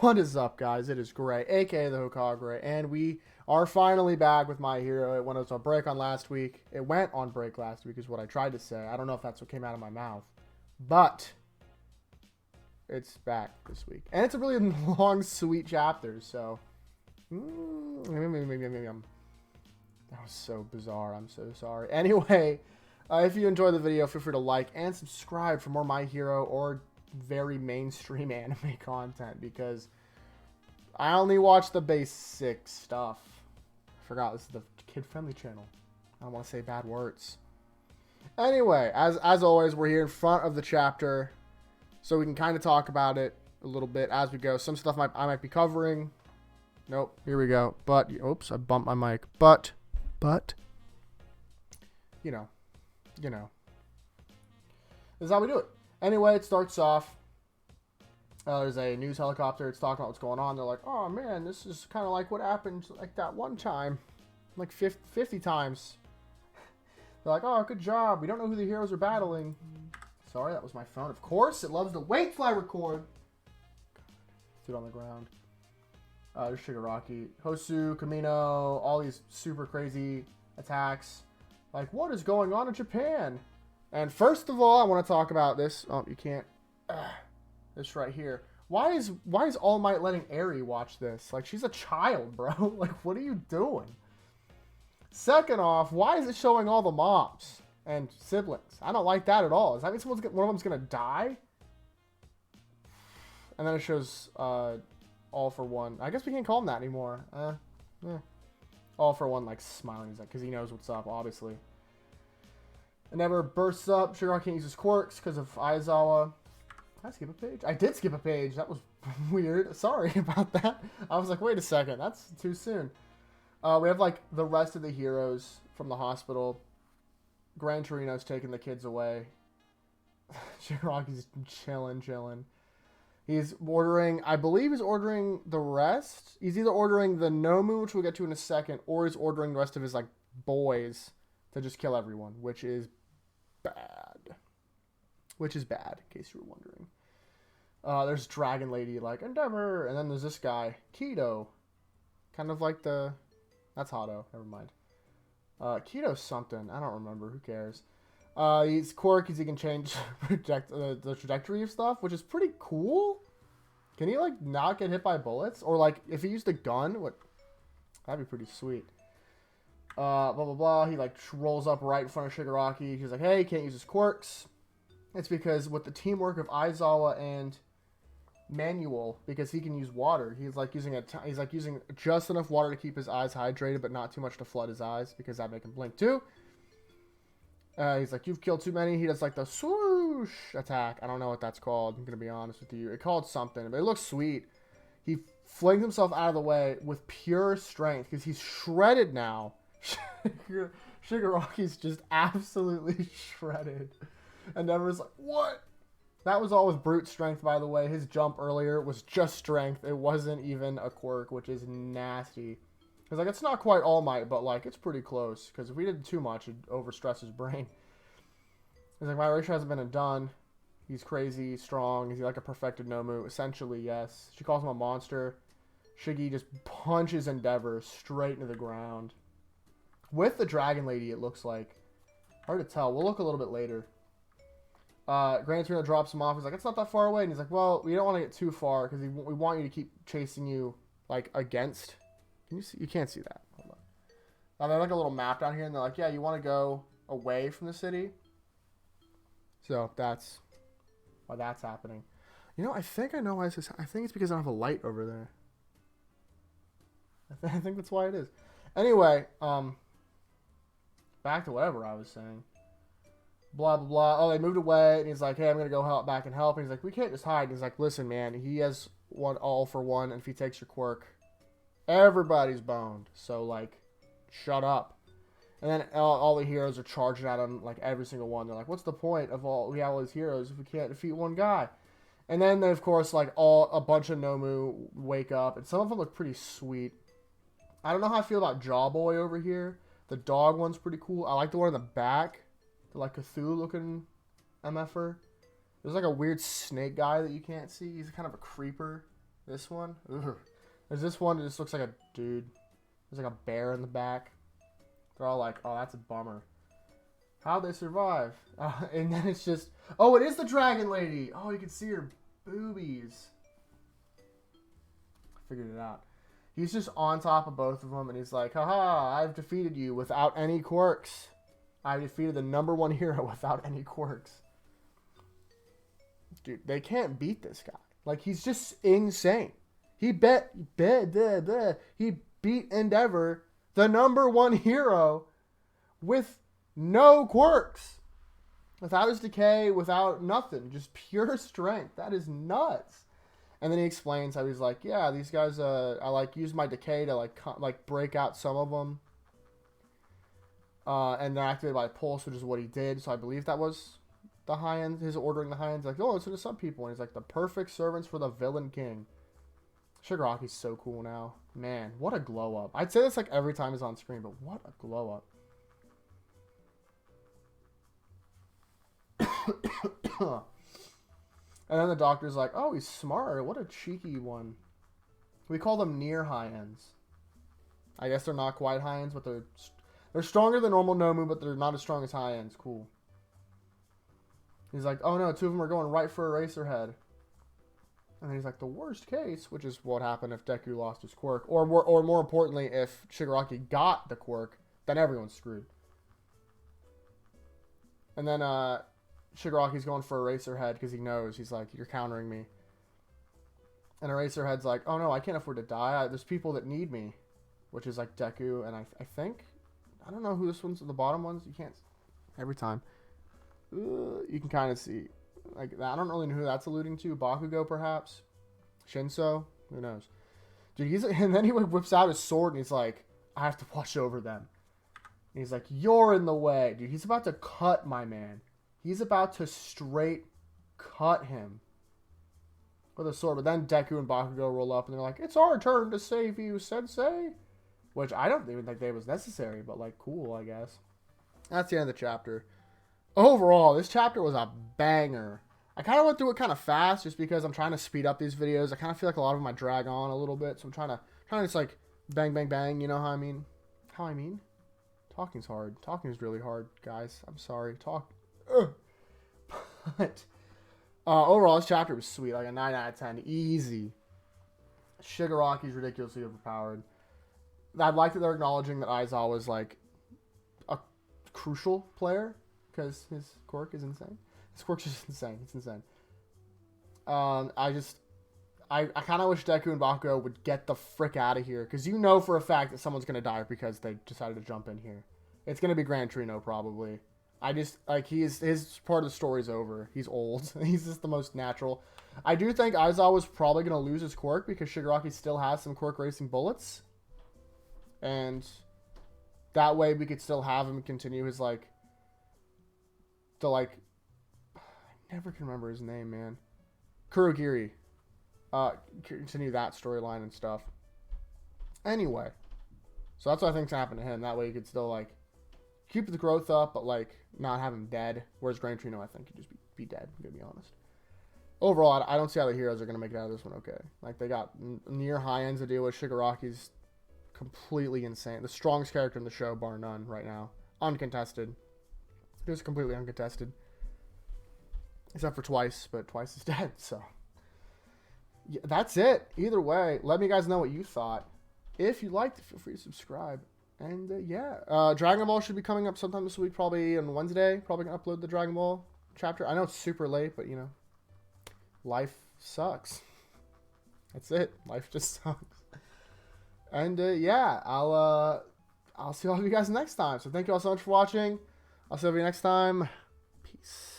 What is up, guys? It is Gray, aka the Hokage, and we are finally back with My Hero. It went on break on last week. It went on break last week, is what I tried to say. I don't know if that's what came out of my mouth, but it's back this week, and it's a really long, sweet chapter. So, that was so bizarre. I'm so sorry. Anyway, if you enjoyed the video, feel free to like and subscribe for more My Hero or very mainstream anime content, because I only watch the basic stuff. I forgot this is the kid-friendly channel. I don't want to say bad words. Anyway, as always, we're here in front of the chapter, so we can kind of talk about it a little bit as we go. Some stuff I might be covering. Nope, here we go. But, oops, I bumped my mic. But, you know, this is how we do it. Anyway, it starts off. There's a news helicopter. It's talking about what's going on. They're like, oh, man, this is kind of like what happened like that one time. Like 50 times. They're like, oh, good job. We don't know who the heroes are battling. Sorry, that was my phone. Of course, it loves to wait till I record. Sit on the ground. There's Shigaraki. Hosu, Kamino, all these super crazy attacks. Like, what is going on in Japan? And first of all, I want to talk about this. Oh, you can't. This right here. Why is All Might letting Eri watch this? Like, she's a child, bro. Like, what are you doing? Second off, why is it showing all the moms and siblings? I don't like that at all. Does that mean one of them's gonna die? And then it shows All for One. I guess we can't call him that anymore. All for One, like, smiling, because he knows what's up, obviously. It never bursts up. Shigaraki can't use his quirks because of Aizawa. Did I skip a page? I did skip a page. That was weird. Sorry about that. I was like, wait a second. That's too soon. We have, like, the rest of the heroes from the hospital. Gran Torino's taking the kids away. Shigaraki's chilling. He's ordering, I believe he's ordering the rest. He's either ordering the Nomu, which we'll get to in a second, or he's ordering the rest of his, like, boys to just kill everyone, which is bad. In case you were wondering. There's Dragon Lady, like, Endeavor, and then there's this guy, Kido. Kind of like the... That's Hado, never mind. Kido's something, I don't remember, who cares. He's quirk, he can change the trajectory of stuff, which is pretty cool. Can he, like, not get hit by bullets? Or, like, if he used a gun, that'd be pretty sweet. Blah, blah, blah. He, like, rolls up right in front of Shigaraki. He's like, hey, can't use his quirks. It's because with the teamwork of Aizawa and Manuel, because he can use water, he's like using just enough water to keep his eyes hydrated, but not too much to flood his eyes, because that'd make him blink too. He's like, you've killed too many. He does, like, the swoosh attack. I don't know what that's called. I'm going to be honest with you. It called something, but it looks sweet. He flings himself out of the way with pure strength, because he's shredded now. Shigaraki's just absolutely shredded. And Never's like, what? That was all with brute strength, by the way. His jump earlier was just strength. It wasn't even a quirk, which is nasty. Because, like, it's not quite All Might, but, like, it's pretty close. Because if we did too much, it'd overstress his brain. He's like, my ratio hasn't been done. He's crazy, strong. Is he like a perfected Nomu? Essentially, yes. She calls him a monster. Shiggy just punches Endeavor straight into the ground. With the Dragon Lady, it looks like. Hard to tell. We'll look a little bit later. Gran Torino drops him off. He's like, it's not that far away. And he's like, well, we don't want to get too far because we want you to keep chasing you, like, against. Can you see? You can't see that. Hold on. They have, like, a little map down here, and they're like, yeah, you want to go away from the city? So that's why that's happening. You know, I think I know why this is. I think it's because I don't have a light over there. I think that's why it is. Anyway, back to whatever I was saying. Blah, blah, blah. Oh, they moved away. And he's like, hey, I'm going to go back and help. And he's like, we can't just hide. And he's like, listen, man, he has one All for One. And if he takes your quirk, everybody's boned. So, like, shut up. And then all the heroes are charging at him, like, every single one. They're like, what's the point of we have all these heroes if we can't defeat one guy? And then, of course, like, a bunch of Nomu wake up. And some of them look pretty sweet. I don't know how I feel about Jawboy over here. The dog one's pretty cool. I like the one in the back. The, like, Cthulhu-looking MFer. There's, like, a weird snake guy that you can't see. He's kind of a creeper. This one? Ugh. There's this one that just looks like a dude. There's like a bear in the back. They're all like, oh, that's a bummer. How'd they survive? And then it's just, oh, it is the dragon lady. Oh, you can see her boobies. I figured it out. He's just on top of both of them, and he's like, haha, I've defeated you without any quirks. I defeated the =1 hero without any quirks. Dude, they can't beat this guy. Like, he's just insane. He beat Endeavor, the #1 hero, with no quirks. Without his decay, without nothing. Just pure strength. That is nuts. And then he explains how he's like, yeah, these guys, I like use my decay to like break out some of them. And they're activated by pulse, which is what he did. So I believe that was the high end, his ordering the high ends. Like, oh, it's to some people. And he's like, the perfect servants for the villain king. Shigaraki's so cool now. Man, what a glow up. I'd say this like every time he's on screen, but what a glow up. And then the doctor's like, oh, he's smart. What a cheeky one. We call them near high ends. I guess they're not quite high ends, but they're stronger than normal Nomu, but they're not as strong as high ends. Cool. He's like, oh no, 2 of them are going right for Eraserhead. And then he's like, the worst case, which is what happened if Deku lost his quirk. Or more importantly, if Shigaraki got the quirk, then everyone's screwed. And then Shigaraki's going for Eraserhead because he knows. He's like, you're countering me. And Eraserhead's like, oh no, I can't afford to die. There's people that need me. Which is like Deku and I think... I don't know who this one's, the bottom ones. You can't... Every time. You can kind of see... Like, I don't really know who that's alluding to. Bakugo, perhaps? Shinso? Who knows? Dude, and then he whips out his sword and he's like, I have to watch over them. And he's like, you're in the way. Dude, he's about to cut my man. He's about to straight cut him with a sword. But then Deku and Bakugo roll up and they're like, it's our turn to save you, Sensei. Which I don't even think that was necessary, but like, cool, I guess. That's the end of the chapter. Overall, this chapter was a banger. I kind of went through it kind of fast just because I'm trying to speed up these videos. I kind of feel like a lot of them I drag on a little bit. So I'm trying to just like bang, bang, bang. You know how I mean? How I mean? Talking's hard. Talking is really hard, guys. I'm sorry. But overall, this chapter was sweet. Like a 9 out of 10. Easy. Shigaraki's ridiculously overpowered. I like that they're acknowledging that Aizawa's like a crucial player because his quirk is insane. His quirk's just insane. It's insane. I kind of wish Deku and Bakugo would get the frick out of here because you know for a fact that someone's gonna die because they decided to jump in here. It's gonna be Gran Torino probably. I just like his part of the story's over. He's old. He's just the most natural. I do think Aizawa was probably gonna lose his quirk because Shigaraki still has some quirk racing bullets. And that way we could still have him continue his I never can remember his name, man. Kurogiri. Continue that storyline and stuff. Anyway. So that's what I think's happened to him. That way you could still keep the growth up, but not have him dead. Whereas Gran Torino, I think, could just be dead, I'm gonna be honest. Overall, I don't see how the heroes are gonna make it out of this one okay. Like they got near high ends to deal with. Shigaraki's completely insane. The strongest character in the show, bar none, right now. Uncontested. Just completely uncontested. Except for Twice, but Twice is dead, so. Yeah, that's it. Either way, let me guys know what you thought. If you liked it, feel free to subscribe. And, yeah. Dragon Ball should be coming up sometime this week, probably on Wednesday. Probably going to upload the Dragon Ball chapter. I know it's super late, but, you know. Life sucks. That's it. Life just sucks. And yeah, I'll see all of you guys next time. So thank you all so much for watching. I'll see you next time. Peace.